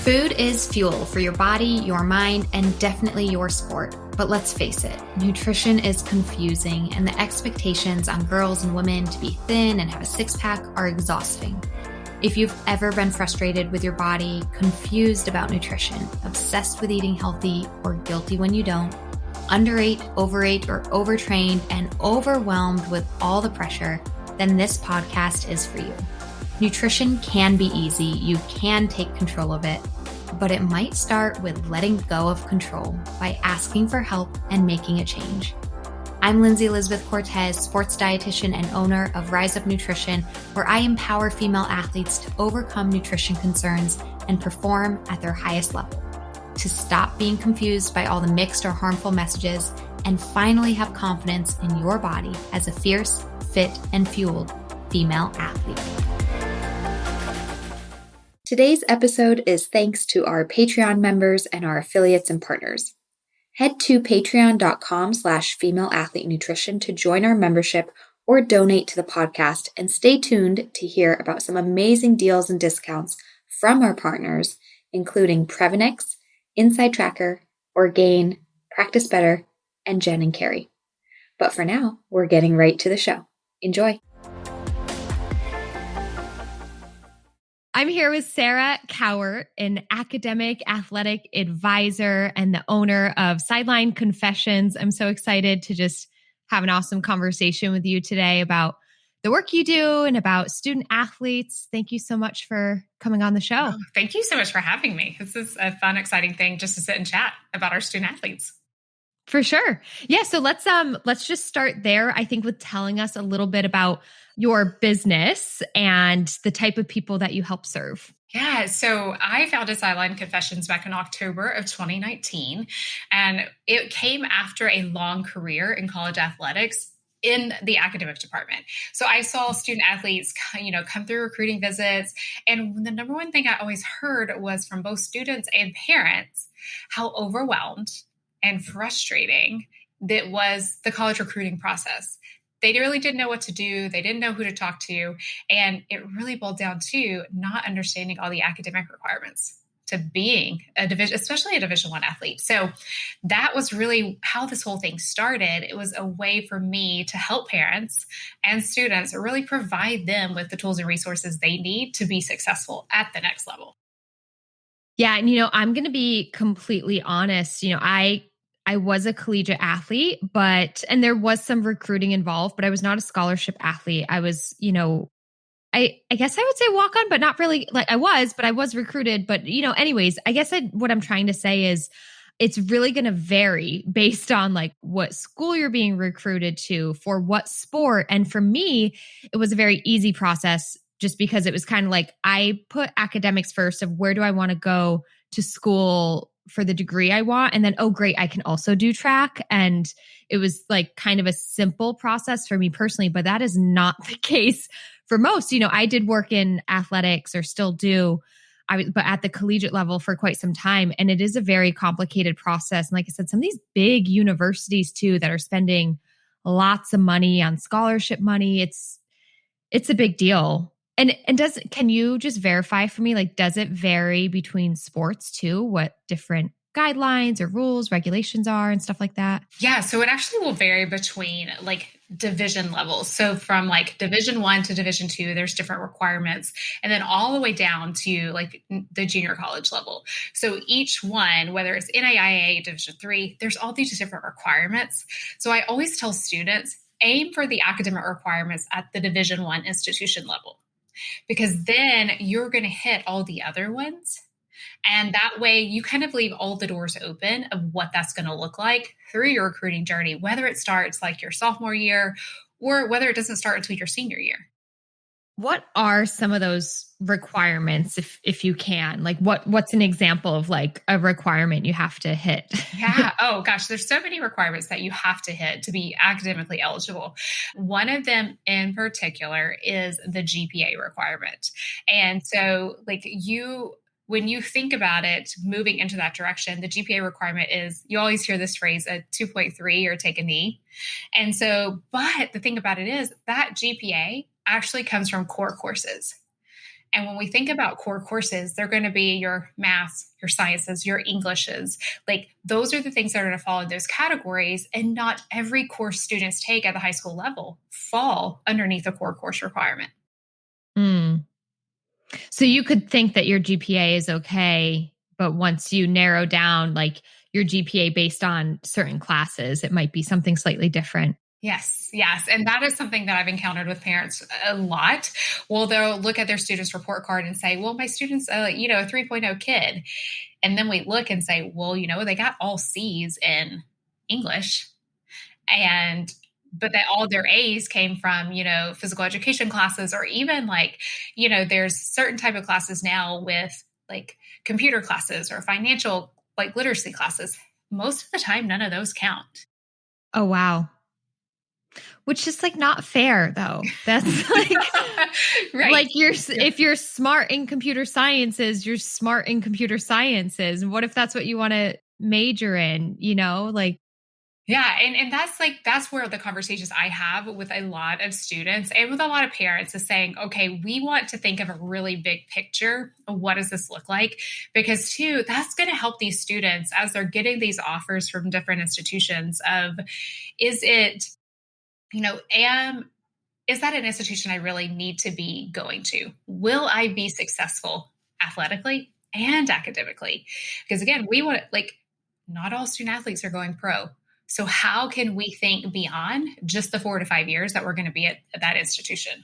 Food is fuel for your body, your mind, and definitely your sport. But let's face it, nutrition is confusing, and the expectations on girls and women to be thin and have a six-pack are exhausting. If you've ever been frustrated with your body, confused about nutrition, obsessed with eating healthy, or guilty when you don't, underate, overate, or overtrained, and overwhelmed with all the pressure, then this podcast is for you. Nutrition can be easy. You can take control of it, but it might start with letting go of control by asking for help and making a change. I'm Lindsay Elizabeth Cortez, sports dietitian and owner of Rise Up Nutrition, where I empower female athletes to overcome nutrition concerns and perform at their highest level, to stop being confused by all the mixed or harmful messages, and finally have confidence in your body as a fierce, fit, and fueled female athlete. Today's episode is thanks to our Patreon members and our affiliates and partners. Head to patreon.com/femaleathletenutrition to join our membership or donate to the podcast, and stay tuned to hear about some amazing deals and discounts from our partners, including Prevenix, Inside Tracker, Orgain, Practice Better, and Jen and Carrie. But for now, we're getting right to the show. Enjoy. I'm here with Sarah Cowart, an academic athletic advisor and the owner of Sideline Confessions. I'm so excited to just have an awesome conversation with you today about the work you do and about student athletes. Thank you so much for coming on the show. Oh, thank you so much for having me. This is a fun, exciting thing just to sit and chat about our student athletes. For sure. Yeah. So let's just start there, I think, with telling us a little bit about your business and the type of people that you help serve. Yeah. So I founded Sideline Confessions back in October of 2019, and it came after a long career in college athletics in the academic department. So I saw student athletes, come through recruiting visits. And the number one thing I always heard was from both students and parents, how overwhelmed and frustrating that was the college recruiting process. They really didn't know what to do. They didn't know who to talk to. And it really boiled down to not understanding all the academic requirements to being especially a Division I athlete. So that was really how this whole thing started. It was a way for me to help parents and students really provide them with the tools and resources they need to be successful at the next level. Yeah. And, I'm going to be completely honest. I was a collegiate athlete, and there was some recruiting involved, but I was not a scholarship athlete. I was, I guess I would say walk on, but not really. Like I was recruited, but anyways, I guess what I'm trying to say is it's really going to vary based on like what school you're being recruited to for what sport. And for me, it was a very easy process just because it was kind of like I put academics first of where do I want to go to school for the degree I want. And then, oh, great, I can also do track. And it was like kind of a simple process for me personally, but that is not the case for most. I did work in athletics or still do, but at the collegiate level for quite some time. And it is a very complicated process. And like I said, some of these big universities too, that are spending lots of money on scholarship money, it's a big deal. And can you just verify for me, like, does it vary between sports too? What different guidelines or rules, regulations are and stuff like that? Yeah. So it actually will vary between like division levels. So from like Division I to Division II, there's different requirements, and then all the way down to like the junior college level. So each one, whether it's NAIA, Division III, there's all these different requirements. So I always tell students, aim for the academic requirements at the Division I institution level, because then you're going to hit all the other ones. And that way you kind of leave all the doors open of what that's going to look like through your recruiting journey, whether it starts like your sophomore year or whether it doesn't start until your senior year. What are some of those requirements, if you can? Like what's an example of like a requirement you have to hit? Yeah. Oh gosh, there's so many requirements that you have to hit to be academically eligible. One of them in particular is the GPA requirement. And so when you think about it, moving into that direction, the GPA requirement is, you always hear this phrase, a 2.3 or take a knee. And so, but the thing about it is that GPA actually comes from core courses. And when we think about core courses, they're going to be your maths, your sciences, your Englishes. Like those are the things that are going to fall in those categories. And not every course students take at the high school level fall underneath a core course requirement. Mm. So you could think that your GPA is okay, but once you narrow down like your GPA based on certain classes, it might be something slightly different. Yes, yes. And that is something that I've encountered with parents a lot. Well, they'll look at their student's report card and say, well, my student's a 3.0 kid. And then we look and say, well, they got all C's in English. But that all their A's came from, physical education classes, or even there's certain type of classes now with like computer classes or financial like literacy classes. Most of the time, none of those count. Oh, wow. Which is like not fair though. That's like, right. Like if you're smart in computer sciences, you're smart in computer sciences. And what if that's what you want to major in, like. Yeah. And that's where the conversations I have with a lot of students and with a lot of parents is saying, okay, we want to think of a really big picture of what does this look like? Because too, that's going to help these students as they're getting these offers from different institutions of, is that an institution I really need to be going to? Will I be successful athletically and academically? Because again, we want not all student athletes are going pro. So how can we think beyond just the 4 to 5 years that we're going to be at that institution?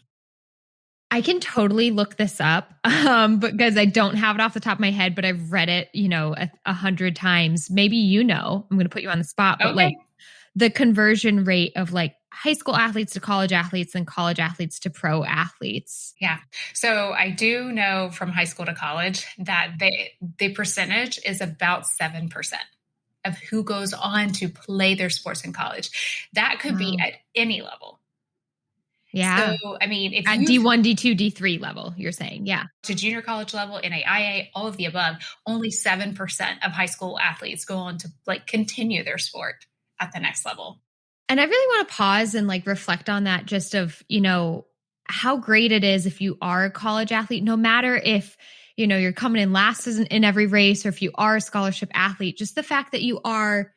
I can totally look this up because I don't have it off the top of my head, but I've read it, 100 times. Maybe I'm going to put you on the spot, but okay. The conversion rate of like high school athletes to college athletes and college athletes to pro athletes. Yeah. So I do know from high school to college that the percentage is about 7% of who goes on to play their sports in college. That could be at any level. Yeah. So, I mean, if at D1, D2, D3 level, you're saying, yeah. To junior college level, NAIA, all of the above, only 7% of high school athletes go on to continue their sport at the next level. And I really want to pause and reflect on that, just of, how great it is if you are a college athlete, no matter if, you're coming in last in every race, or if you are a scholarship athlete, just the fact that you are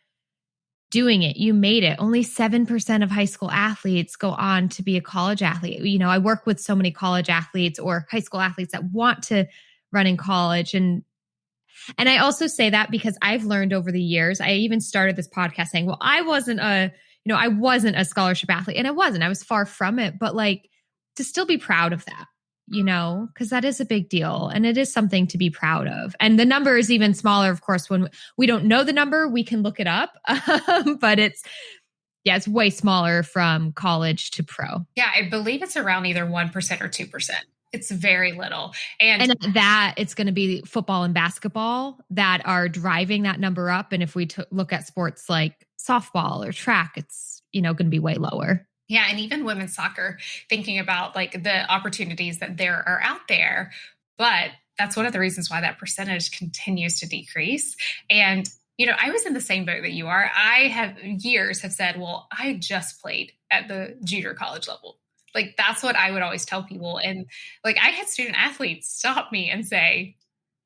doing it, you made it. Only 7% of high school athletes go on to be a college athlete. I work with so many college athletes or high school athletes that want to run in college. And I also say that because I've learned over the years, I even started this podcast saying, well, I wasn't a scholarship athlete, and I was far from it, but to still be proud of that, because that is a big deal and it is something to be proud of. And the number is even smaller, of course, when we don't know the number, we can look it up, but it's way smaller from college to pro. Yeah. I believe it's around either 1% or 2%. It's very little. And that it's going to be football and basketball that are driving that number up. And if we look at sports like softball or track, it's, going to be way lower. Yeah. And even women's soccer, thinking about the opportunities that there are out there. But that's one of the reasons why that percentage continues to decrease. And, I was in the same boat that you are. I have said, well, I just played at the junior college level. That's what I would always tell people. And I had student athletes stop me and say,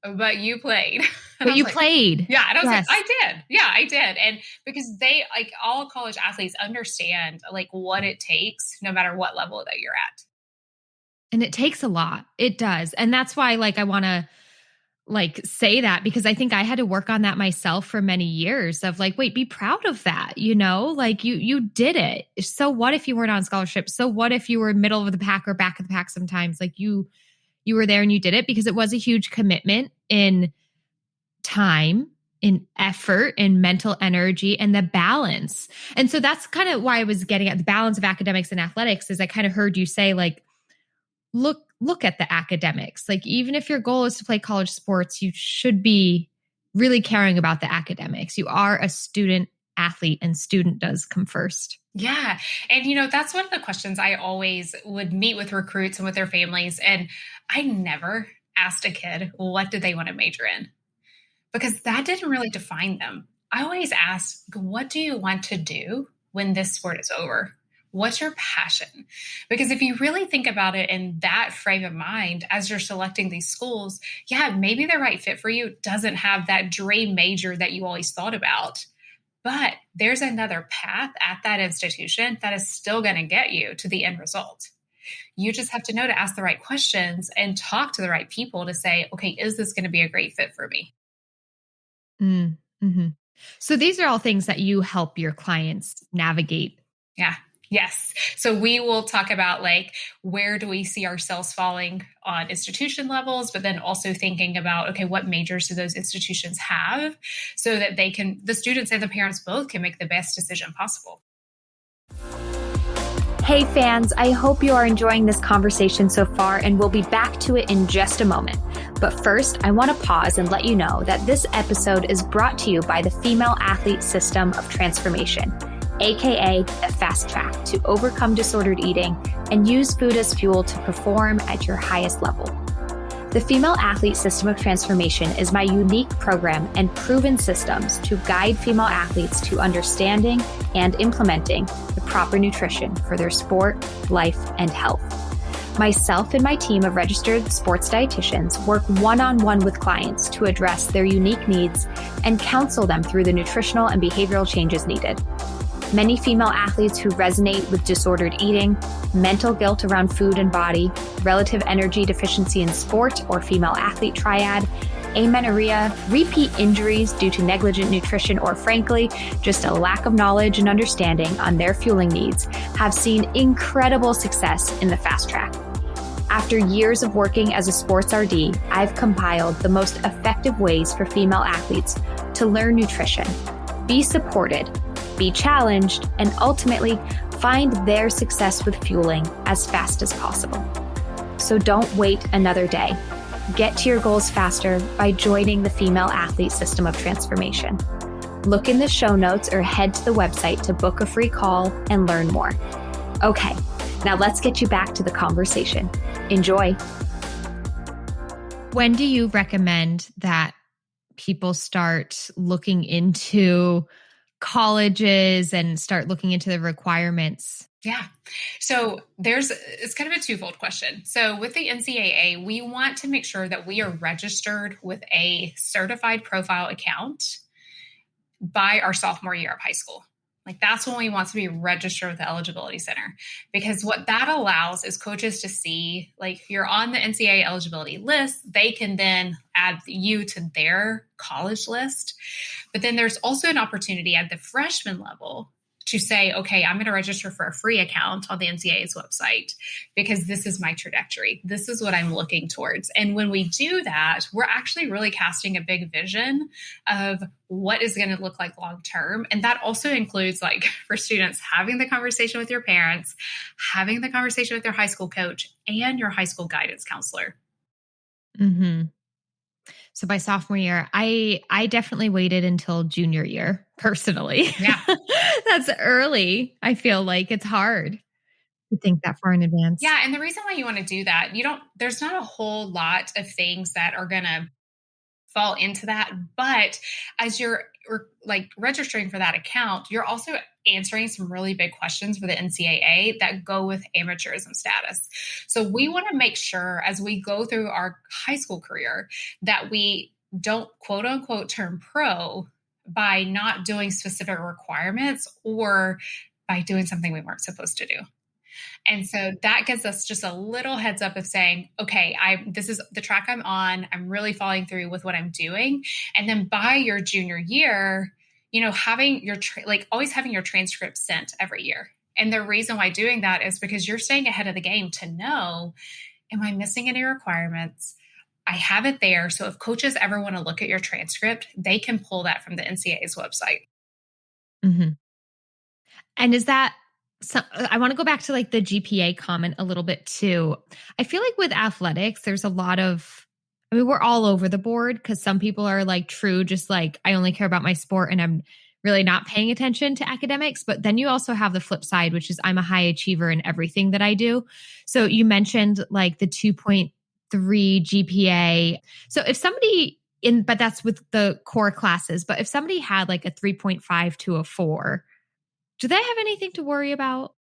but you played. But you played. Yeah. And I was like, I did. Yeah, I did. And because they, all college athletes understand what it takes, no matter what level that you're at. And it takes a lot. It does. And that's why I want to say that, because I think I had to work on that myself for many years of wait, be proud of that. You did it. So what if you weren't on scholarship? So what if you were middle of the pack or back of the pack sometimes? You were there and you did it, because it was a huge commitment in time, in effort, in mental energy, and the balance. And so that's kind of why I was getting at the balance of academics and athletics, is I kind of heard you say look at the academics. Even if your goal is to play college sports, you should be really caring about the academics. You are a student athlete, and student does come first. Yeah. And, that's one of the questions I always would meet with recruits and with their families. And I never asked a kid, what did they want to major in? Because that didn't really define them. I always asked, what do you want to do when this sport is over? What's your passion? Because if you really think about it in that frame of mind as you're selecting these schools, yeah, maybe the right fit for you doesn't have that dream major that you always thought about. But there's another path at that institution that is still going to get you to the end result. You just have to know to ask the right questions and talk to the right people to say, okay, is this going to be a great fit for me? Mm-hmm. So these are all things that you help your clients navigate. Yeah. Yes. So we will talk about like, where do we see ourselves falling on institution levels, but then also thinking about, okay, what majors do those institutions have so that the students and the parents both can make the best decision possible. Hey fans, I hope you are enjoying this conversation so far, and we'll be back to it in just a moment. But first, I want to pause and let you know that this episode is brought to you by the Female Athlete System of Transformation, aka the Fast Track to overcome disordered eating and use food as fuel to perform at your highest level. The Female Athlete System of Transformation is my unique program and proven systems to guide female athletes to understanding and implementing the proper nutrition for their sport, life, and health. Myself and my team of registered sports dietitians work one-on-one with clients to address their unique needs and counsel them through the nutritional and behavioral changes needed. Many female athletes who resonate with disordered eating, mental guilt around food and body, relative energy deficiency in sport or female athlete triad, amenorrhea, repeat injuries due to negligent nutrition, or frankly, just a lack of knowledge and understanding on their fueling needs, have seen incredible success in the Fast Track. After years of working as a sports RD, I've compiled the most effective ways for female athletes to learn nutrition, be supported, be challenged, and ultimately find their success with fueling as fast as possible. So don't wait another day. Get to your goals faster by joining the Female Athlete System of Transformation. Look in the show notes or head to the website to book a free call and learn more. Okay, now let's get you back to the conversation. Enjoy. When do you recommend that people start looking into colleges and start looking into the requirements? Yeah. So it's kind of a twofold question. So with the NCAA, we want to make sure that we are registered with a certified profile account by our sophomore year of high school. Like that's when we want to be registered with the Eligibility Center, because what that allows is coaches to see, like, if you're on the NCAA eligibility list, they can then add you to their college list. But then there's also an opportunity at the freshman level to say, okay, I'm going to register for a free account on the NCAA's website because this is my trajectory. This is what I'm looking towards. And when we do that, we're actually really casting a big vision of what is going to look like long term. And that also includes, like, for students, having the conversation with your parents, having the conversation with your high school coach and your high school guidance counselor. Mm-hmm. So by sophomore year, I definitely waited until junior year, personally. Yeah. That's early. I feel like it's hard to think that far in advance. Yeah. And the reason why you want to do that, there's not a whole lot of things that are going to fall into that. But as you're like registering for that account, you're also answering some really big questions for the NCAA that go with amateurism status. So we want to make sure as we go through our high school career that we don't quote unquote turn pro by not doing specific requirements or by doing something we weren't supposed to do. And so that gives us just a little heads up of saying, okay, this is the track I'm on. I'm really following through with what I'm doing. And then by your junior year, having your always having your transcript sent every year. And the reason why doing that is because you're staying ahead of the game to know, am I missing any requirements? I have it there. So if coaches ever want to look at your transcript, they can pull that from the NCAA's website. Mm-hmm. And is that, so I want to go back to like the GPA comment a little bit too. I feel like with athletics, there's a lot of, we're all over the board because some people are like true, just like, I only care about my sport and I'm really not paying attention to academics. But then you also have the flip side, which is I'm a high achiever in everything that I do. So you mentioned like the 2.3 GPA. So if somebody but that's with the core classes, but if somebody had like a 3.5 to a 4, do they have anything to worry about?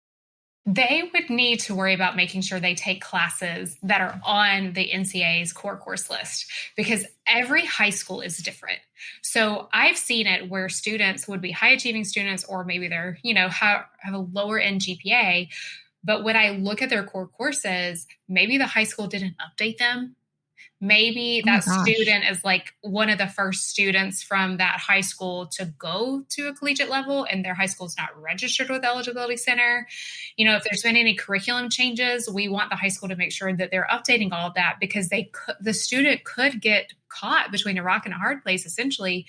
They would need to worry about making sure they take classes that are on the NCAA's core course list, because every high school is different. So I've seen it where students would be high achieving students, or maybe they're, have a lower end GPA. But when I look at their core courses, maybe the high school didn't update them. Maybe Oh my that gosh. student is like one of the first students from that high school to go to a collegiate level, and their high school is not registered with the Eligibility Center. If there's been any curriculum changes, we want the high school to make sure that they're updating all of that, because the student could get caught between a rock and a hard place, essentially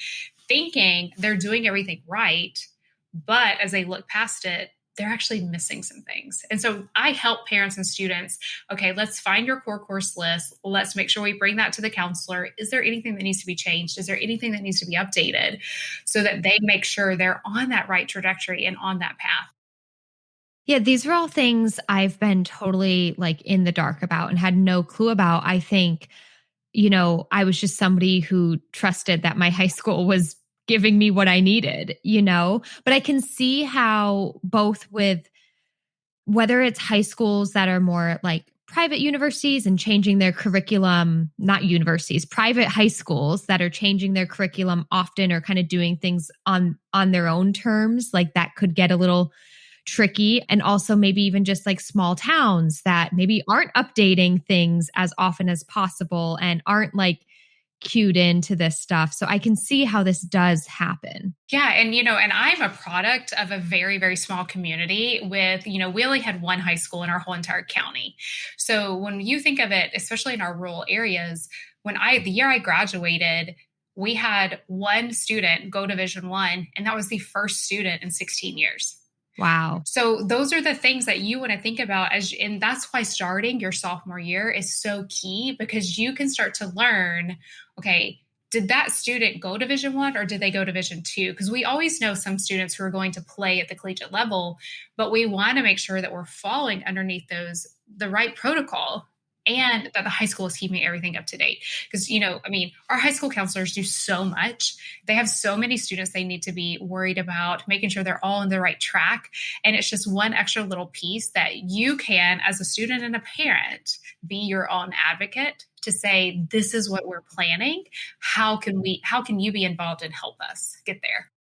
thinking they're doing everything right. But as they look past it, they're actually missing some things. And so I help parents and students, okay, let's find your core course list. Let's make sure we bring that to the counselor. Is there anything that needs to be changed? Is there anything that needs to be updated, so that they make sure they're on that right trajectory and on that path? Yeah, these are all things I've been totally like in the dark about and had no clue about. I think, I was just somebody who trusted that my high school was giving me what I needed, but I can see how both with whether it's high schools that are more like private universities and changing their curriculum, not universities, private high schools that are changing their curriculum often, or kind of doing things on their own terms, like that could get a little tricky. And also maybe even just like small towns that maybe aren't updating things as often as possible and aren't like cued into this stuff. So I can see how this does happen. Yeah. And I'm a product of a very, very small community with, we only had one high school in our whole entire county. So when you think of it, especially in our rural areas, the year I graduated, we had one student go Division I, and that was the first student in 16 years. Wow. So those are the things that you want to think about and that's why starting your sophomore year is so key, because you can start to learn, okay, did that student go Division I or did they go Division II? Because we always know some students who are going to play at the collegiate level, but we want to make sure that we're following underneath the right protocol, and that the high school is keeping everything up to date. Because, our high school counselors do so much. They have so many students they need to be worried about, making sure they're all on the right track. And it's just one extra little piece that you can, as a student and a parent, be your own advocate to say, this is what we're planning. How can you be involved and help us get there?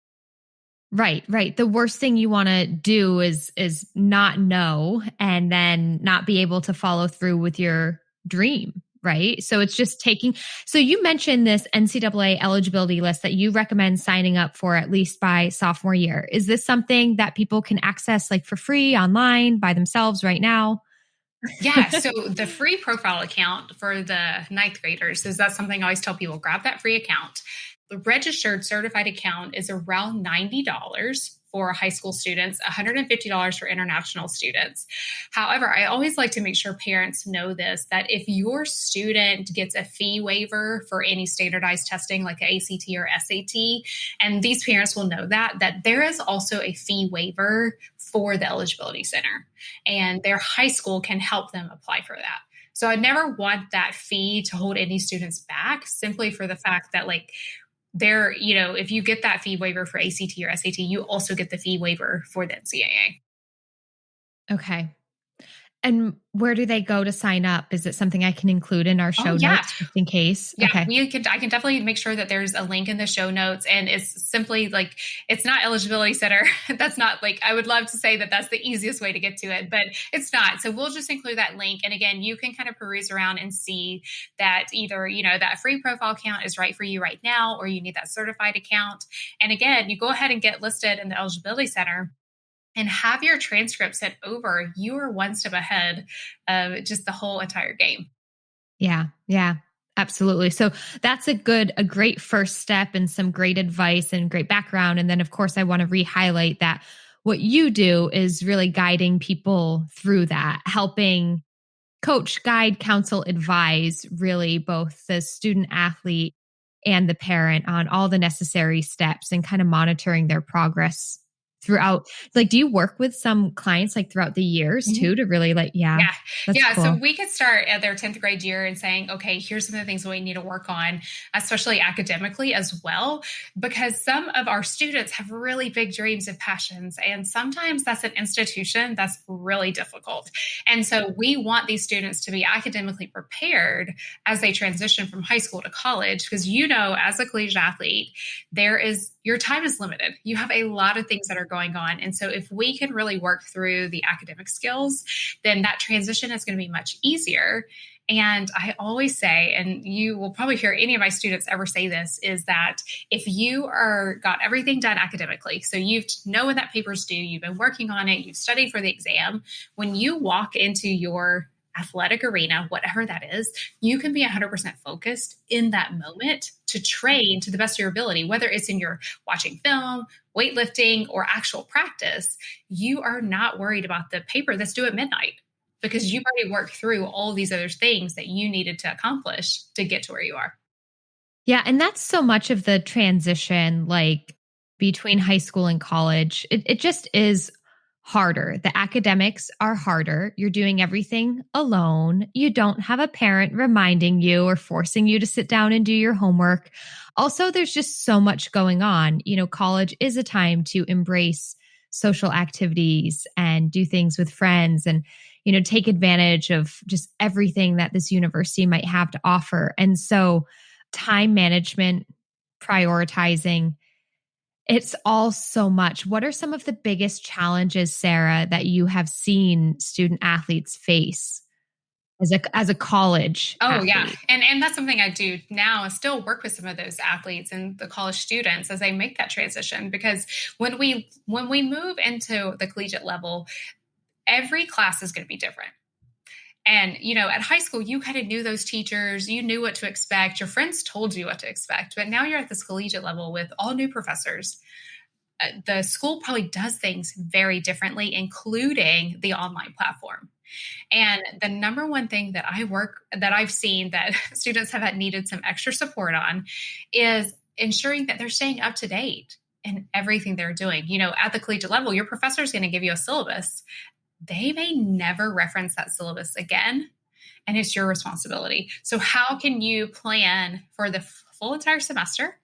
Right. The worst thing you want to do is not know and then not be able to follow through with your dream, right? So it's just so you mentioned this NCAA eligibility list that you recommend signing up for at least by sophomore year. Is this something that people can access like for free online by themselves right now? Yeah. So the free profile account for the ninth graders that's something I always tell people, grab that free account. The registered certified account is around $90 for high school students, $150 for international students. However, I always like to make sure parents know this, that if your student gets a fee waiver for any standardized testing like an ACT or SAT, and these parents will know that there is also a fee waiver for the Eligibility Center, and their high school can help them apply for that. So I never want that fee to hold any students back, simply for the fact that if you get that fee waiver for ACT or SAT, you also get the fee waiver for the NCAA. Okay. And where do they go to sign up? Is it something I can include in our show notes just in case? Yeah, okay. I can definitely make sure that there's a link in the show notes, and it's simply it's not Eligibility Center. That's not I would love to say that that's the easiest way to get to it, but it's not. So we'll just include that link. And again, you can kind of peruse around and see that either, that free profile account is right for you right now, or you need that certified account. And again, you go ahead and get listed in the Eligibility Center and have your transcript sent over. You are one step ahead of just the whole entire game. Yeah, absolutely. So that's a great first step and some great advice and great background. And then of course I want to re-highlight that what you do is really guiding people through that, helping coach, guide, counsel, advise really both the student athlete and the parent on all the necessary steps and kind of monitoring their progress throughout, like, do you work with some clients like throughout the years too, to really like, Yeah. that's Yeah. cool. So we could start at their 10th grade year and saying, okay, here's some of the things we need to work on, especially academically as well, because some of our students have really big dreams and passions. And sometimes that's an institution that's really difficult. And so we want these students to be academically prepared as they transition from high school to college, because, you know, as a collegiate athlete, your time is limited. You have a lot of things that are going on. And so if we can really work through the academic skills, then that transition is going to be much easier. And I always say, and you will probably hear any of my students ever say this, is that if you got everything done academically, so you know when that paper's due, you've been working on it, you've studied for the exam, when you walk into your athletic arena, whatever that is, you can be 100% focused in that moment to train to the best of your ability, whether it's in your watching film, weightlifting, or actual practice. You are not worried about the paper that's due at midnight because you've already worked through all these other things that you needed to accomplish to get to where you are. Yeah. And that's so much of the transition, like between high school and college. It just is harder. The academics are harder. You're doing everything alone. You don't have a parent reminding you or forcing you to sit down and do your homework. Also, there's just so much going on. You know, college is a time to embrace social activities and do things with friends and, you know, take advantage of just everything that this university might have to offer. And so time management, prioritizing, it's all so much. What are some of the biggest challenges, Sarah, that you have seen student athletes face as a college athlete? Yeah. And that's something I do now, is still work with some of those athletes and the college students as they make that transition. Because when we move into the collegiate level, every class is going to be different. And, you know, at high school, you kind of knew those teachers, you knew what to expect. Your friends told you what to expect. But now you're at this collegiate level with all new professors. The school probably does things very differently, including the online platform. And the number one thing that I've seen that students have needed some extra support on is ensuring that they're staying up to date in everything they're doing. You know, at the collegiate level, your professor is going to give you a syllabus. They may never reference that syllabus again, and it's your responsibility. So how can you plan for the full entire semester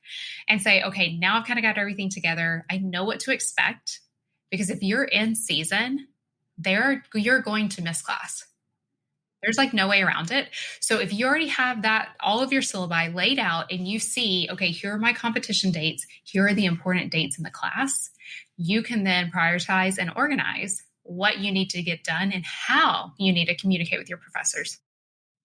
and say, okay, now I've kind of got everything together. I know what to expect, because if you're in season, you're going to miss class. There's like no way around it. So if you already have all of your syllabi laid out and you see, okay, here are my competition dates, here are the important dates in the class, you can then prioritize and organize what you need to get done and how you need to communicate with your professors.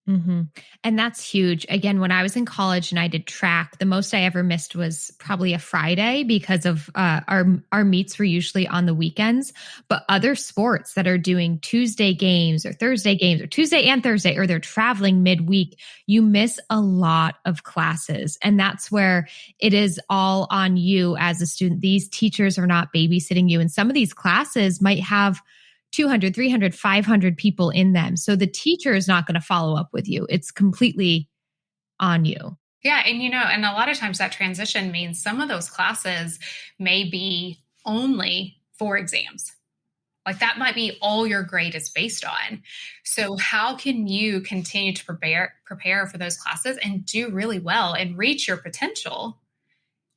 Mm-hmm. And that's huge. Again, when I was in college and I did track, the most I ever missed was probably a Friday because of our meets were usually on the weekends. But other sports that are doing Tuesday games or Thursday games or Tuesday and Thursday, or they're traveling midweek, you miss a lot of classes. And that's where it is all on you as a student. These teachers are not babysitting you. And some of these classes might have 200, 300, 500 people in them. So the teacher is not going to follow up with you. It's completely on you. Yeah. And, you know, and a lot of times that transition means some of those classes may be only 4 exams. Like that might be all your grade is based on. So how can you continue to prepare for those classes and do really well and reach your potential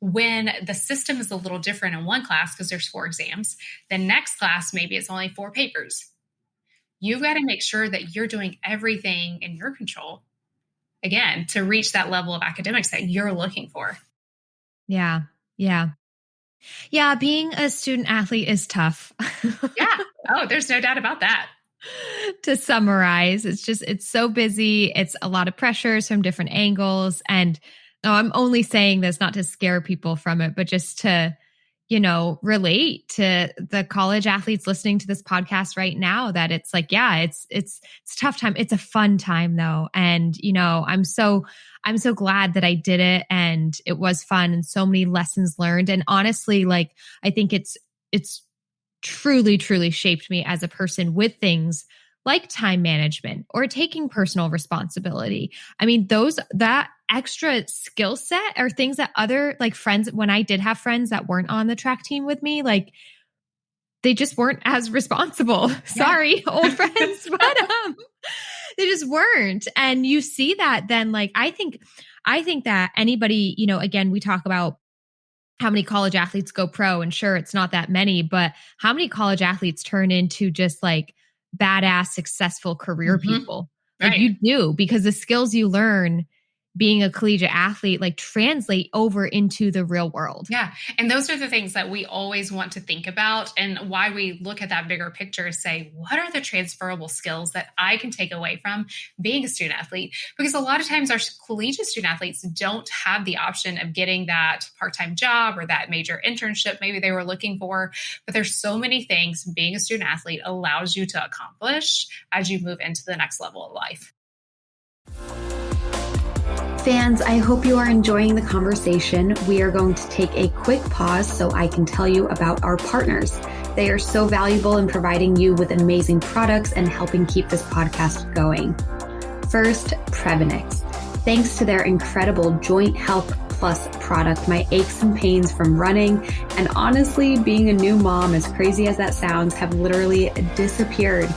when the system is a little different in one class because there's 4 exams? The next class, maybe it's only 4 papers. You've got to make sure that you're doing everything in your control, again, to reach that level of academics that you're looking for. Yeah. Yeah. Yeah. Being a student athlete is tough. Yeah. Oh, there's no doubt about that. To summarize, it's so busy. It's a lot of pressures from different angles. And I'm only saying this not to scare people from it, but just to, you know, relate to the college athletes listening to this podcast right now, that it's like, yeah, it's a tough time. It's a fun time though. And, you know, I'm so glad that I did it and it was fun and so many lessons learned. And honestly, like, I think it's truly, truly shaped me as a person with things like time management or taking personal responsibility. I mean, that extra skill set are things that other like friends, when I did have friends that weren't on the track team with me, like they just weren't as responsible. Sorry, old friends, but they just weren't. And you see that then, like, I think that anybody, again, we talk about how many college athletes go pro, and sure, it's not that many, but how many college athletes turn into just like badass, successful career people? Like you do, because the skills you learn being a collegiate athlete, like translate over into the real world. Yeah. And those are the things that we always want to think about, and why we look at that bigger picture is say, what are the transferable skills that I can take away from being a student athlete? Because a lot of times our collegiate student athletes don't have the option of getting that part-time job or that major internship maybe they were looking for. But there's so many things being a student athlete allows you to accomplish as you move into the next level of life. Fans, I hope you are enjoying the conversation. We are going to take a quick pause so I can tell you about our partners. They are so valuable in providing you with amazing products and helping keep this podcast going. First, Prevenix. Thanks to their incredible Joint Health Plus product, my aches and pains from running and honestly being a new mom, as crazy as that sounds, have literally disappeared.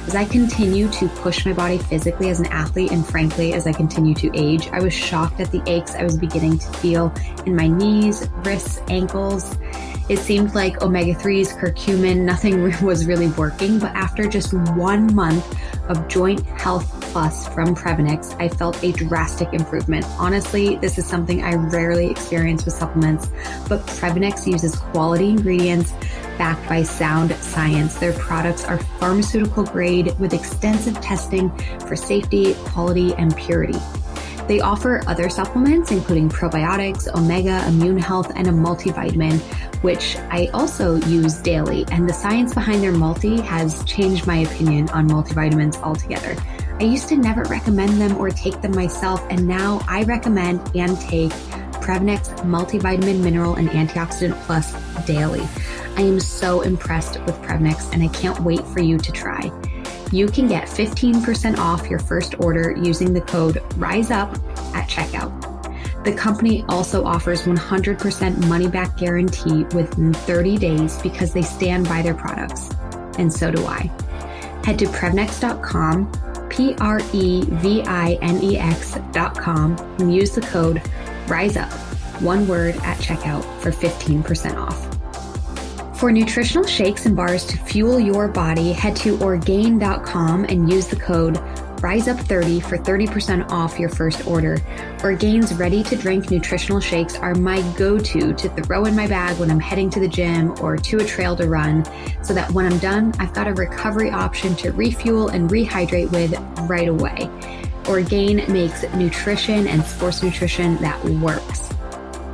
As I continue to push my body physically as an athlete, and frankly, as I continue to age, I was shocked at the aches I was beginning to feel in my knees, wrists, ankles. It seemed like omega-3s, curcumin, nothing was really working. But after just 1 month of Joint Health Plus from Prevenix, I felt a drastic improvement. Honestly, this is something I rarely experience with supplements, but Prevenix uses quality ingredients backed by sound science. Their products are pharmaceutical grade with extensive testing for safety, quality, and purity. They offer other supplements, including probiotics, omega, immune health, and a multivitamin, which I also use daily. And the science behind their multi has changed my opinion on multivitamins altogether. I used to never recommend them or take them myself, and now I recommend and take Prevenix Multivitamin, Mineral, and Antioxidant Plus daily. I am so impressed with Prevenix, and I can't wait for you to try. You can get 15% off your first order using the code RISEUP at checkout. The company also offers 100% money-back guarantee within 30 days because they stand by their products, and so do I. Head to Prevenix.com, Previnex.com, and use the code RISEUP, one word, at checkout for 15% off. For nutritional shakes and bars to fuel your body, head to Orgain.com and use the code RISEUP30 for 30% off your first order. Orgain's ready-to-drink nutritional shakes are my go-to to throw in my bag when I'm heading to the gym or to a trail to run, so that when I'm done, I've got a recovery option to refuel and rehydrate with right away. Orgain makes nutrition and sports nutrition that works.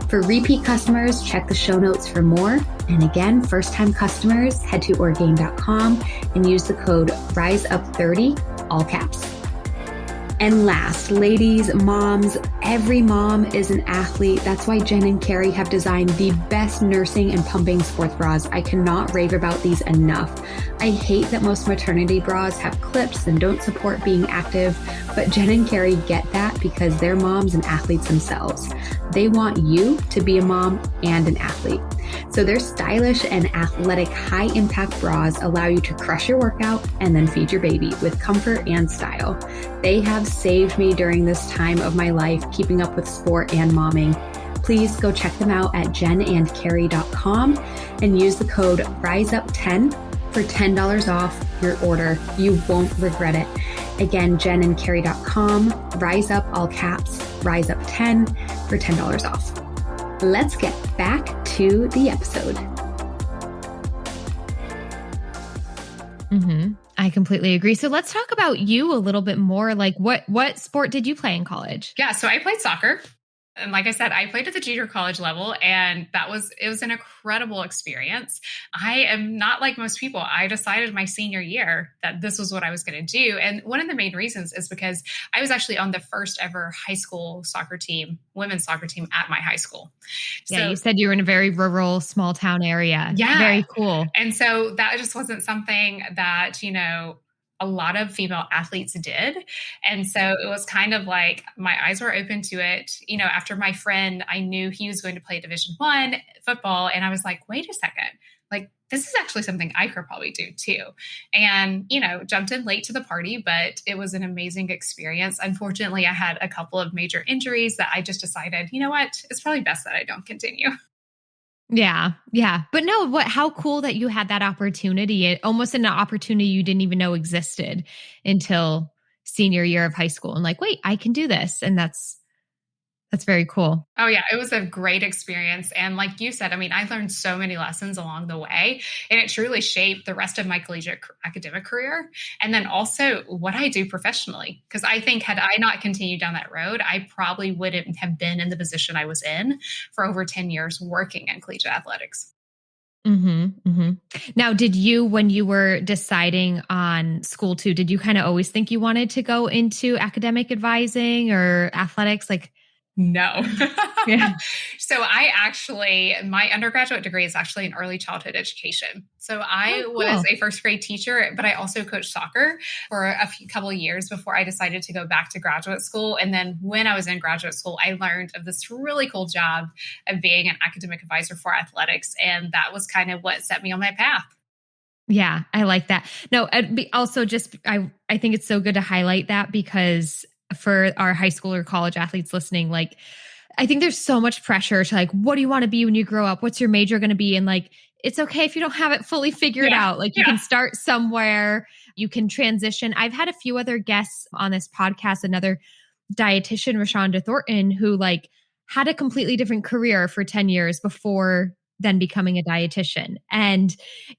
For repeat customers, check the show notes for more. And again, first-time customers, head to Orgain.com and use the code RISEUP30, all caps. And last, ladies, moms, every mom is an athlete. That's why Jen and Carrie have designed the best nursing and pumping sports bras. I cannot rave about these enough. I hate that most maternity bras have clips and don't support being active, but Jen and Carrie get that because they're moms and athletes themselves. They want you to be a mom and an athlete. So their stylish and athletic high-impact bras allow you to crush your workout and then feed your baby with comfort and style. They have saved me during this time of my life, keeping up with sport and momming. Please go check them out at jenandcarrie.com and use the code RISEUP10 for $10 off your order. You won't regret it. Again, jenandcarrie.com, RISEUP, all caps, RISEUP10 for $10 off. Let's get back to the episode. I completely agree. So let's talk about you a little bit more. Like what sport did you play in college? Yeah, so I played soccer. And like I said, I played at the junior college level, and it was an incredible experience. I am not like most people. I decided my senior year that this was what I was going to do. And one of the main reasons is because I was actually on the first ever high school soccer team, women's soccer team at my high school. Yeah, you said you were in a very rural, small town area. Yeah. Very cool. And so that just wasn't something that, a lot of female athletes did. And so it was kind of like my eyes were open to it. After my friend, I knew he was going to play Division I football. And I was like, wait a second, like, this is actually something I could probably do too. And, jumped in late to the party, but it was an amazing experience. Unfortunately, I had a couple of major injuries that I just decided, you know what, it's probably best that I don't continue. Yeah. Yeah. But no, how cool that you had that opportunity, almost an opportunity you didn't even know existed until senior year of high school. And like, wait, I can do this. And that's very cool. Oh, yeah. It was a great experience. And like you said, I mean, I learned so many lessons along the way, and it truly shaped the rest of my collegiate academic career. And then also what I do professionally. Because I think had I not continued down that road, I probably wouldn't have been in the position I was in for over 10 years working in collegiate athletics. Now, did you, when you were deciding on school too, did you kind of always think you wanted to go into academic advising or athletics? Like, no. yeah. So my undergraduate degree is actually in early childhood education. So I was a first grade teacher, but I also coached soccer for a couple of years before I decided to go back to graduate school. And then when I was in graduate school, I learned of this really cool job of being an academic advisor for athletics. And that was kind of what set me on my path. Yeah, I like that. No, also just, I think it's so good to highlight that, because for our high school or college athletes listening, like, I think there's so much pressure to like, what do you want to be when you grow up? What's your major going to be? And like, it's okay if you don't have it fully figured out. Like you can start somewhere, you can transition. I've had a few other guests on this podcast, another dietitian, Rashonda Thornton, who like had a completely different career for 10 years before then becoming a dietitian. And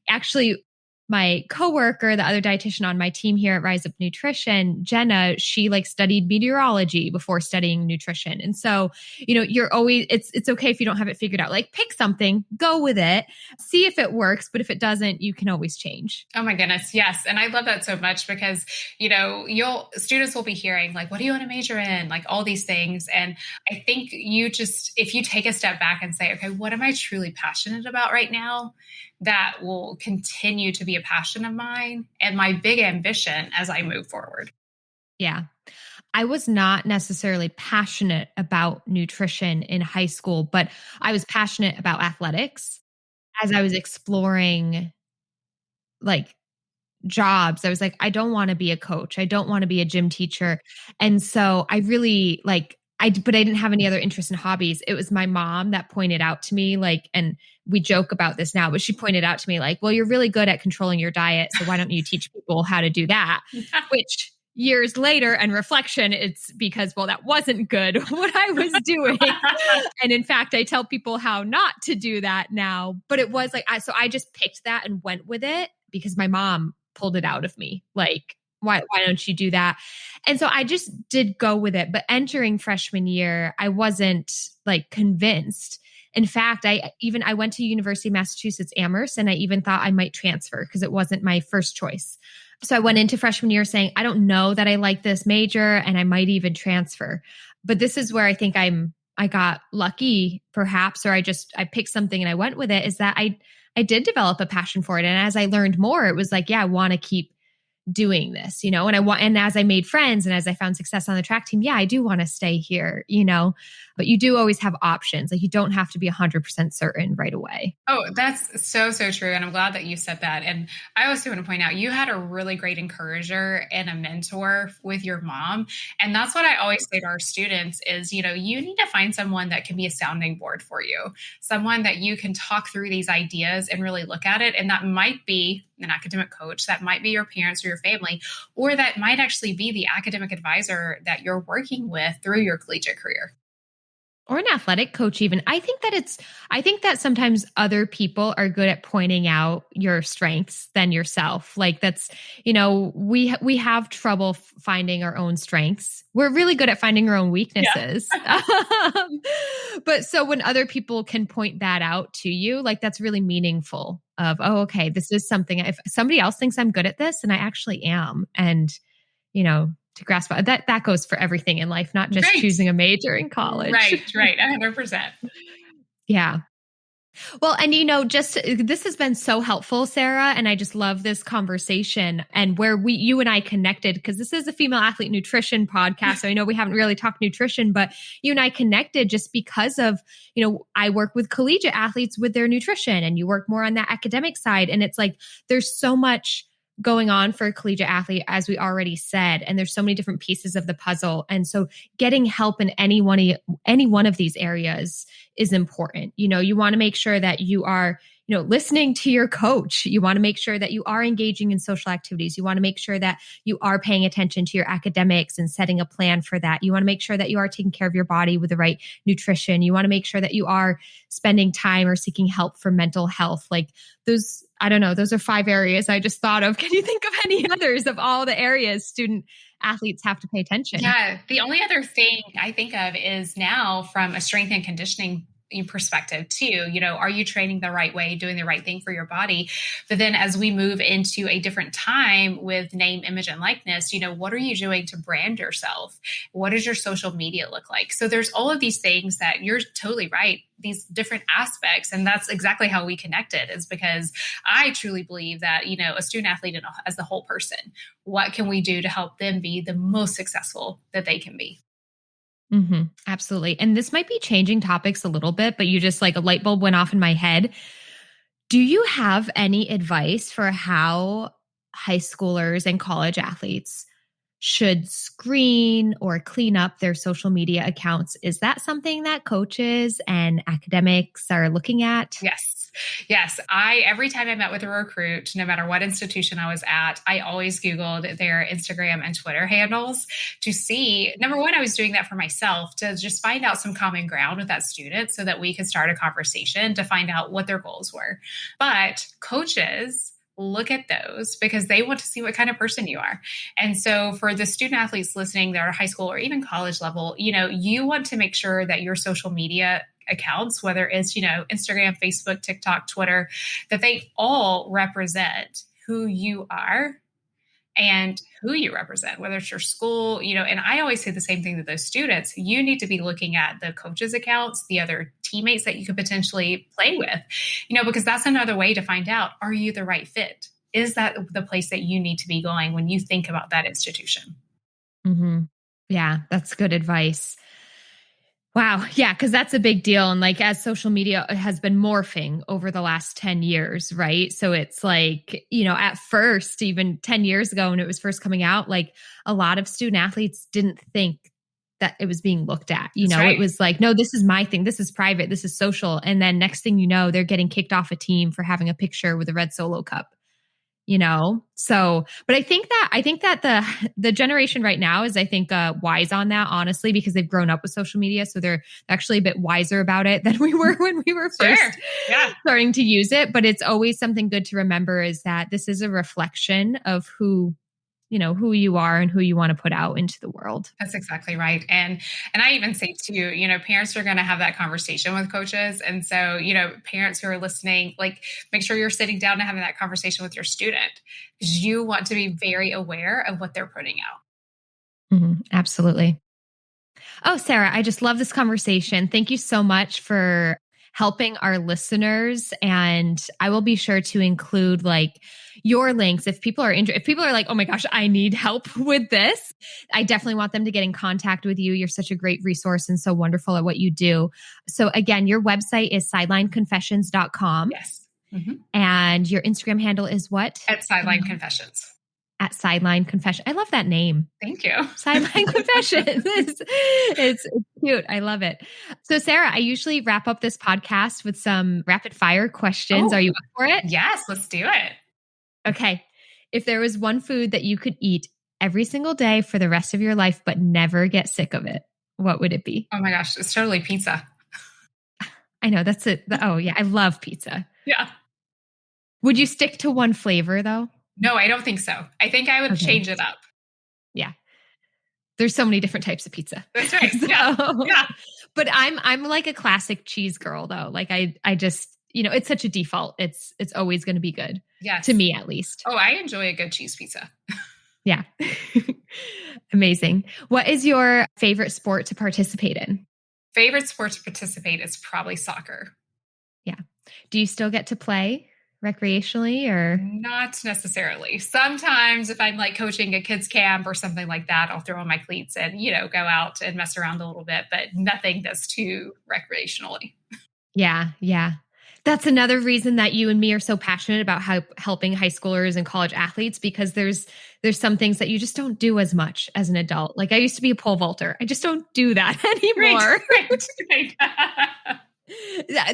actually, my coworker, the other dietitian on my team here at Rise Up Nutrition, Jenna, she like studied meteorology before studying nutrition. And so, you're always, it's okay if you don't have it figured out. Like pick something, go with it, see if it works. But if it doesn't, you can always change. Oh my goodness. Yes. And I love that so much because, students will be hearing like, what do you want to major in? Like all these things. And I think if you take a step back and say, okay, what am I truly passionate about right now? That will continue to be a passion of mine and my big ambition as I move forward. Yeah. I was not necessarily passionate about nutrition in high school, but I was passionate about athletics. As I was exploring like jobs, I was like, I don't want to be a coach. I don't want to be a gym teacher. And so I really but I didn't have any other interest in hobbies. It was my mom that pointed out to me, like, and we joke about this now, but she pointed out to me like, well, you're really good at controlling your diet. So why don't you teach people how to do that? Which years later and reflection, it's because, well, that wasn't good what I was doing. And in fact, I tell people how not to do that now, but it was like, so I just picked that and went with it because my mom pulled it out of me. Like, why don't you do that? And so I just did go with it. But entering freshman year, I wasn't like convinced. In fact, I went to University of Massachusetts Amherst, and I even thought I might transfer because it wasn't my first choice. So I went into freshman year saying, I don't know that I like this major and I might even transfer. But this is where I think I got lucky perhaps, or I picked something and I went with it, is that I did develop a passion for it. And as I learned more, it was like, yeah, I want to keep doing this, and as I made friends and as I found success on the track team, yeah, I do want to stay here, but you do always have options. Like you don't have to be 100% certain right away. Oh, that's so, so true. And I'm glad that you said that. And I also want to point out, you had a really great encourager and a mentor with your mom. And that's what I always say to our students is, you need to find someone that can be a sounding board for you, someone that you can talk through these ideas and really look at it. And that might be an academic coach, that might be your parents or your family, or that might actually be the academic advisor that you're working with through your collegiate career. Or an athletic coach even. I think that sometimes other people are good at pointing out your strengths than yourself. Like that's, we have trouble finding our own strengths. We're really good at finding our own weaknesses. Yeah. But so when other people can point that out to you, like that's really meaningful of, oh, okay, this is something, if somebody else thinks I'm good at this and I actually am. And, to grasp that goes for everything in life, not just choosing a major in college. Right. 100%. Yeah. Well, and just this has been so helpful, Sarah, and I just love this conversation and where you and I connected, because this is a female athlete nutrition podcast. So I know we haven't really talked nutrition, but you and I connected just because of, I work with collegiate athletes with their nutrition, and you work more on that academic side. And it's like, there's so much going on for a collegiate athlete, as we already said, and there's so many different pieces of the puzzle. And so getting help in any one of these areas is important. You want to make sure that you are, listening to your coach. You want to make sure that you are engaging in social activities. You want to make sure that you are paying attention to your academics and setting a plan for that. You want to make sure that you are taking care of your body with the right nutrition. You want to make sure that you are spending time or seeking help for mental health. Like those, I don't know, those are 5 areas I just thought of. Can you think of any others of all the areas student athletes have to pay attention? Yeah. The only other thing I think of is now from a strength and conditioning perspective too, are you training the right way, doing the right thing for your body? But then as we move into a different time with name, image, and likeness, what are you doing to brand yourself? What does your social media look like? So there's all of these things that you're totally right, these different aspects. And that's exactly how we connected, is because I truly believe that, a student athlete as the whole person, what can we do to help them be the most successful that they can be? Mm-hmm. Absolutely. And this might be changing topics a little bit, but you just like a light bulb went off in my head. Do you have any advice for how high schoolers and college athletes should screen or clean up their social media accounts? Is that something that coaches and academics are looking at? Yes. Every time I met with a recruit, no matter what institution I was at, I always Googled their Instagram and Twitter handles to see, number one, I was doing that for myself to just find out some common ground with that student so that we could start a conversation to find out what their goals were. But coaches look at those because they want to see what kind of person you are. And so for the student athletes listening that are high school or even college level, you want to make sure that your social media accounts, whether it's, Instagram, Facebook, TikTok, Twitter, that they all represent who you are and who you represent, whether it's your school, and I always say the same thing to those students. You need to be looking at the coaches' accounts, the other teammates that you could potentially play with, because that's another way to find out, are you the right fit? Is that the place that you need to be going when you think about that institution? Mm-hmm. Yeah, that's good advice. Wow. Yeah. Cause that's a big deal. And like, as social media has been morphing over the last 10 years, right? So it's like, at first, even 10 years ago when it was first coming out, like a lot of student athletes didn't think that it was being looked at. It was like, no, this is my thing. This is private. This is social. And then next thing you know, they're getting kicked off a team for having a picture with a red Solo cup. So, but I think that the generation right now is, wise on that, honestly, because they've grown up with social media. So they're actually a bit wiser about it than we were when we were first starting to use it. But it's always something good to remember, is that this is a reflection of who you are and who you want to put out into the world. That's exactly right. And I even say too, parents are going to have that conversation with coaches. And so, parents who are listening, like, make sure you're sitting down and having that conversation with your student, because you want to be very aware of what they're putting out. Mm-hmm. Absolutely. Oh, Sarah, I just love this conversation. Thank you so much for helping our listeners. And I will be sure to include your links. If people are if people are like, oh my gosh, I need help with this, I definitely want them to get in contact with you. You're such a great resource and so wonderful at what you do. So again, your website is sidelineconfessions.com. Yes. Mm-hmm. And your Instagram handle is what? At Sideline Confessions. At Sideline Confession. I love that name. Thank you. Sideline Confessions. It's cute. I love it. So Sarah, I usually wrap up this podcast with some rapid fire questions. Are you up for it? Yes, let's do it. Okay. If there was one food that you could eat every single day for the rest of your life, but never get sick of it, what would it be? Oh my gosh, it's totally pizza. I know, that's it. Oh yeah, I love pizza. Yeah. Would you stick to one flavor though? No, I don't think so. I think I would change it up. Yeah. There's so many different types of pizza. That's right. Yeah. But I'm like a classic cheese girl though. Like I just, it's such a default. It's always going to be good. Yes. To me at least. Oh, I enjoy a good cheese pizza. Yeah. Amazing. What is your favorite sport to participate in? Favorite sport to participate is probably soccer. Yeah. Do you still get to play recreationally or? Not necessarily. Sometimes if I'm like coaching a kids camp or something like that, I'll throw on my cleats and, go out and mess around a little bit, but nothing that's too recreationally. Yeah. Yeah. That's another reason that you and me are so passionate about helping high schoolers and college athletes, because there's some things that you just don't do as much as an adult. Like I used to be a pole vaulter. I just don't do that anymore. Right.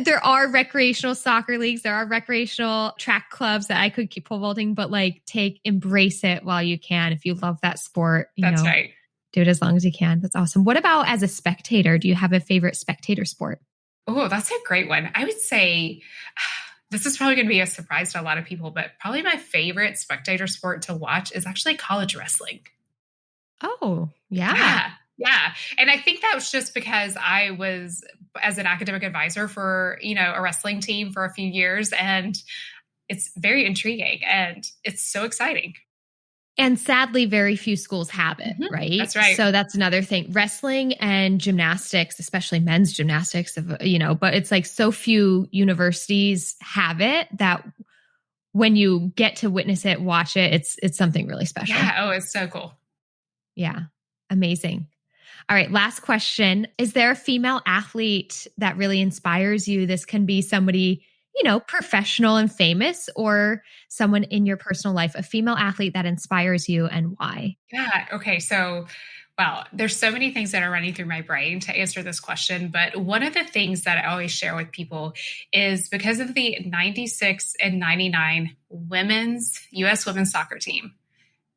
There are recreational soccer leagues. There are recreational track clubs that I could keep pole vaulting, but like embrace it while you can. If you love that sport, That's right. Do it as long as you can. That's awesome. What about as a spectator? Do you have a favorite spectator sport? Oh, that's a great one. I would say this is probably going to be a surprise to a lot of people, but probably my favorite spectator sport to watch is actually college wrestling. Oh, yeah. Yeah. And I think that was just because I was as an academic advisor for, a wrestling team for a few years, and it's very intriguing and it's so exciting. And sadly, very few schools have it, right? That's right. So that's another thing. Wrestling and gymnastics, especially men's gymnastics, but it's like so few universities have it that when you get to witness it, watch it, it's something really special. Yeah. Oh, it's so cool. Yeah. Amazing. All right. Last question. Is there a female athlete that really inspires you? This can be somebody, professional and famous, or someone in your personal life, a female athlete that inspires you, and why? Yeah. Okay. So, there's so many things that are running through my brain to answer this question. But one of the things that I always share with people is because of the 96 and 99 U.S. women's soccer team.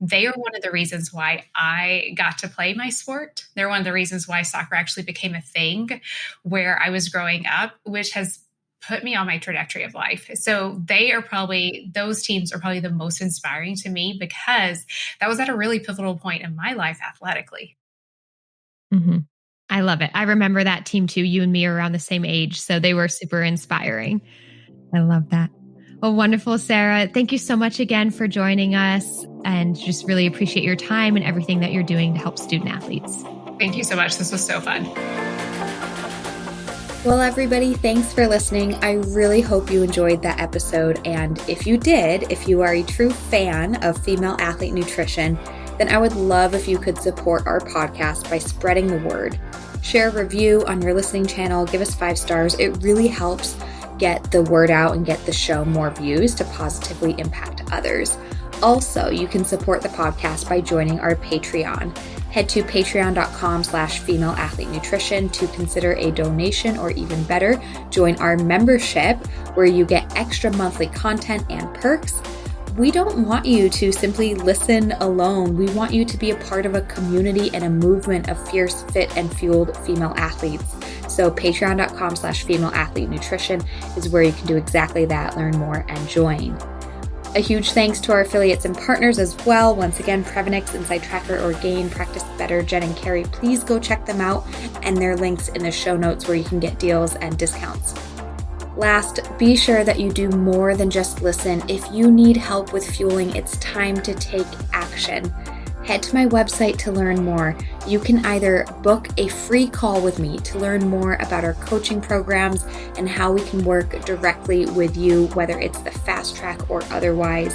They are one of the reasons why I got to play my sport. They're one of the reasons why soccer actually became a thing where I was growing up, which has put me on my trajectory of life. So those teams are probably the most inspiring to me because that was at a really pivotal point in my life athletically. Mm-hmm. I love it. I remember that team too. You and me are around the same age, so they were super inspiring. I love that. Well, wonderful, Sarah. Thank you so much again for joining us, and just really appreciate your time and everything that you're doing to help student athletes. Thank you so much. This was so fun. Well, everybody, thanks for listening. I really hope you enjoyed that episode. And if you did, if you are a true fan of female athlete nutrition, then I would love if you could support our podcast by spreading the word. Share a review on your listening channel, give us 5 stars. It really helps get the word out and get the show more views to positively impact others. Also, you can support the podcast by joining our Patreon. Head to patreon.com/female athlete nutrition to consider a donation, or even better, join our membership where you get extra monthly content and perks. We don't want you to simply listen alone. We want you to be a part of a community and a movement of fierce, fit, and fueled female athletes. So patreon.com/female athlete nutrition is where you can do exactly that, learn more, and join. A huge thanks to our affiliates and partners as well. Once again, Prevenix, Inside Tracker, Orgain, Practice Better, Jen and Carrie. Please go check them out, and their links in the show notes where you can get deals and discounts. Last, be sure that you do more than just listen. If you need help with fueling, it's time to take action. Head to my website to learn more. You can either book a free call with me to learn more about our coaching programs and how we can work directly with you, whether it's the fast track or otherwise.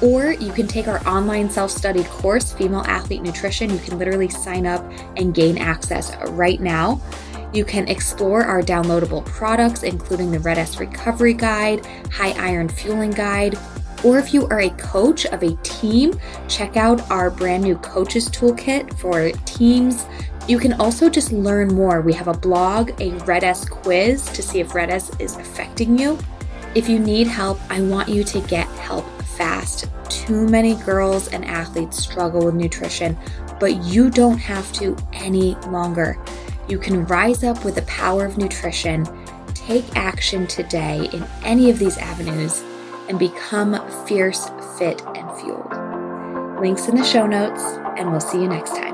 Or you can take our online self-study course, Female Athlete Nutrition. You can literally sign up and gain access right now. You can explore our downloadable products, including the Red S Recovery Guide, High Iron Fueling Guide. Or if you are a coach of a team, check out our brand new Coaches Toolkit for teams. You can also just learn more. We have a blog, a Red S quiz to see if Red S is affecting you. If you need help, I want you to get help fast. Too many girls and athletes struggle with nutrition, but you don't have to any longer. You can rise up with the power of nutrition, take action today in any of these avenues, and become fierce, fit, and fueled. Links in the show notes, and we'll see you next time.